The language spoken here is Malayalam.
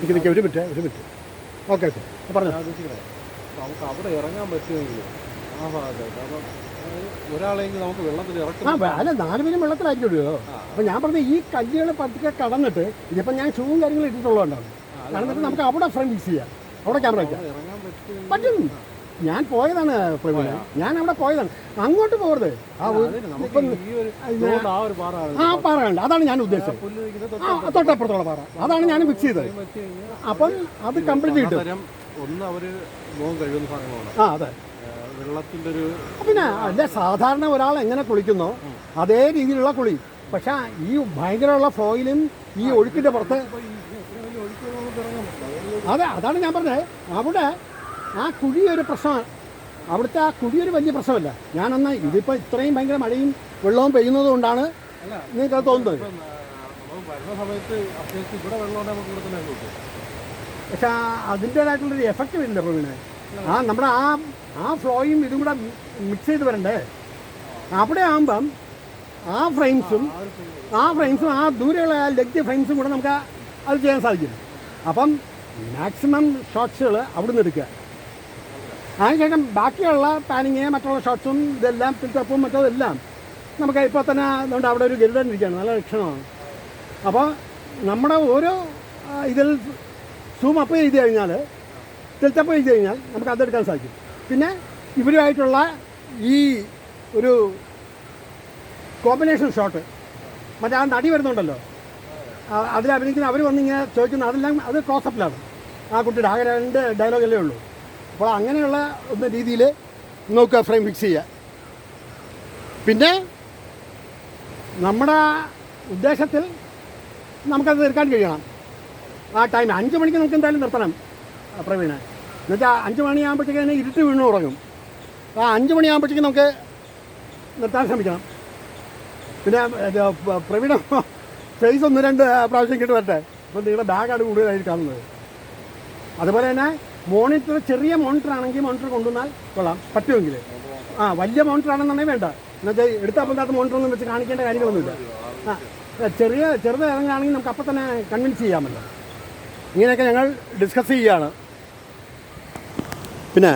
നിൽക്കുക ഒരു മിനിറ്റ് ഓക്കെ പറഞ്ഞു. നമുക്ക് അവിടെ ഇറങ്ങാൻ പറ്റുമെങ്കിൽ ആ ഭാഗത്തായിട്ട് അപ്പം ഒരാളെങ്കിൽ നമുക്ക് വെള്ളത്തിൽ ഇറക്കാം. അല്ല 4 പേരും വെള്ളത്തിലായിരിക്കുമല്ലോ. അപ്പം ഞാൻ പറഞ്ഞത് ഈ കല്ലുകൾ പതുക്കെ കടന്നിട്ട് ഇതിപ്പം ഞാൻ ഷൂവും കാര്യങ്ങളും ഇട്ടിട്ടുള്ളതുകൊണ്ടാണ്. കടന്നിട്ട് നമുക്ക് അവിടെ ഫ്രെയിം ഫിക്സ് ചെയ്യാം, അവിടെ ക്യാമറ വയ്ക്കാം. പറ്റും. ഞാൻ പോയതാണ് പ്രവീണ, ഞാൻ അവിടെ പോയതാണ്. അങ്ങോട്ട് പോകരുത്. ആ പാറ ഉണ്ട്, അതാണ് ഞാൻ ഉദ്ദേശിച്ചത്. തൊട്ടപ്പുറത്തുള്ള പാറ, അതാണ് ഞാൻ ഫിക്സ് ചെയ്തത്. അപ്പം അത് കംപ്ലീറ്റ് കിട്ടും. ഒന്ന് അവര് മുഖം കഴുകുന്ന ഭാഗങ്ങളാണ്. അതെ, വെള്ളത്തിൻ്റെ ഒരു പിന്നെ അല്ല, സാധാരണ ഒരാൾ എങ്ങനെ കുളിക്കുന്നോ അതേ രീതിയിലുള്ള കുളി. പക്ഷെ ഈ ഭയങ്കരമുള്ള ഫ്ലോയിലും ഈ ഒഴുക്കിൻ്റെ പുറത്ത് അതാണ് ഞാൻ പറഞ്ഞത്. അവിടെ ആ കുഴി ഒരു പ്രശ്നമാണ്. അവിടുത്തെ ആ കുഴി ഒരു വലിയ പ്രശ്നമല്ല. ഞാനന്ന് ഇതിപ്പോൾ ഇത്രയും ഭയങ്കര മഴയും വെള്ളവും പെയ്യുന്നത് കൊണ്ടാണ് നിങ്ങൾക്ക് തോന്നുന്നത്. പക്ഷെ അതിൻ്റേതായിട്ടുള്ളൊരു എഫക്റ്റ് വരില്ല പ്രവീണെ. നമ്മുടെ ആ ഫ്ലോയും ഇതും കൂടെ മിക്സ് ചെയ്ത് വരണ്ടേ. അവിടെ ആകുമ്പം ആ ഫ്രെയിംസും ആ ദൂരെയുള്ള ലെഗ് ഫ്രെയിംസും കൂടെ നമുക്ക് അത് ചെയ്യാൻ സാധിക്കും. അപ്പം മാക്സിമം ഷോട്ട്സുകൾ അവിടെ നിന്ന് എടുക്കുക. അതിനുശേഷം ബാക്കിയുള്ള പാനിങ് മറ്റുള്ള ഷോട്ട്സും ഇതെല്ലാം പിൽറ്റപ്പും മറ്റതെല്ലാം നമുക്ക് ഇപ്പോൾ തന്നെ അതുകൊണ്ട് അവിടെ ഒരു ഗരുഡൻ ഇരിക്കുകയാണ്, നല്ല ലക്ഷണമാണ്. അപ്പോൾ നമ്മുടെ ഓരോ ഇതിൽ സൂം അപ്പ് ചെയ്ത് കഴിഞ്ഞാൽ, ടിൽറ്റപ്പ് ചെയ്ത് കഴിഞ്ഞാൽ നമുക്ക് അതെടുക്കാൻ സാധിക്കും. പിന്നെ ഇവരുമായിട്ടുള്ള ഈ ഒരു കോമ്പിനേഷൻ ഷോട്ട് മറ്റേ ആ നടി വരുന്നുണ്ടല്ലോ, അതിൽ അഭിനയിക്കുന്ന അവർ വന്നിങ്ങനെ ചോദിക്കുന്ന അതെല്ലാം അത് ക്ലോസപ്പിലാണ്. ആ കുട്ടിയുടെ ആകെ 2 ഡയലോഗല്ലേ ഉള്ളൂ. അപ്പോൾ അങ്ങനെയുള്ള ഒന്ന് രീതിയിൽ നോക്കുക, ഫ്രെയിം ഫിക്സ് ചെയ്യുക. പിന്നെ നമ്മുടെ ഉദ്ദേശത്തിൽ നമുക്കത് തീർക്കാൻ കഴിയണം. ആ ടൈം 5 മണിക്ക് നമുക്ക് എന്തായാലും നിർത്തണം പ്രവീണ. എന്നുവെച്ചാൽ 5 മണിയാകുമ്പോഴത്തേക്ക് തന്നെ ഇരുട്ട് വീണ് തുടങ്ങും. ആ 5 മണിയാകുമ്പോഴത്തേക്ക് നമുക്ക് നിർത്താൻ ശ്രമിക്കണം. പിന്നെ പ്രവീണ ഫേസ് 1-2 പ്രാവശ്യം കിട്ടി വരട്ടെ. അപ്പോൾ നിങ്ങളുടെ ബാഗാണ് കൂടുതലായിട്ട് കാണുന്നത്. അതുപോലെ തന്നെ മോണിറ്റർ, ചെറിയ മോണിറ്റർ ആണെങ്കിൽ മോണിറ്റർ കൊണ്ടുവന്നാൽ കൊള്ളാം, പറ്റുമെങ്കിൽ. വലിയ മോണിറ്റർ ആണെന്നുണ്ടെങ്കിൽ വേണ്ട. എന്നുവെച്ചാൽ എടുത്താൽ മോണിറ്ററൊന്നും വെച്ച് കാണിക്കേണ്ട കാര്യങ്ങളൊന്നുമില്ല. ചെറുത് ഇറങ്ങുകയാണെങ്കിൽ നമുക്ക് അപ്പം തന്നെ കൺവിൻസ് ചെയ്യാമല്ലോ. ഇങ്ങനെയൊക്കെ ഞങ്ങൾ ഡിസ്കസ് ചെയ്യുകയാണ്. പിന്നെ